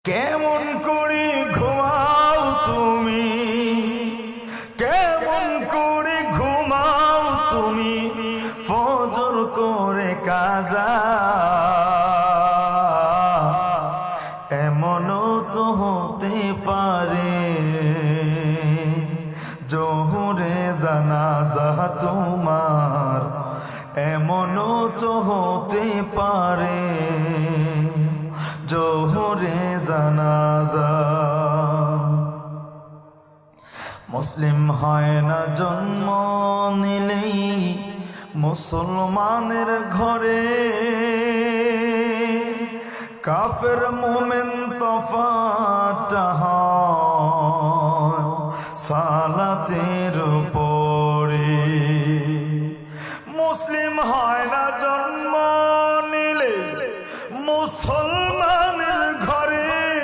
কেমন করে ঘুমাও তুমি, কেমন করে ঘুমাও তুমি, ফজর করে কাজা। এমনও তো হতে পারে জোহরে জানাজা তোমার, এমনও তো হতে পারে জোহরে জানাজা। মুসলিম হয় না জন্ম নিলেই মুসলমানের ঘরে, কাফের মুমিন তফাৎ হয় সালাতে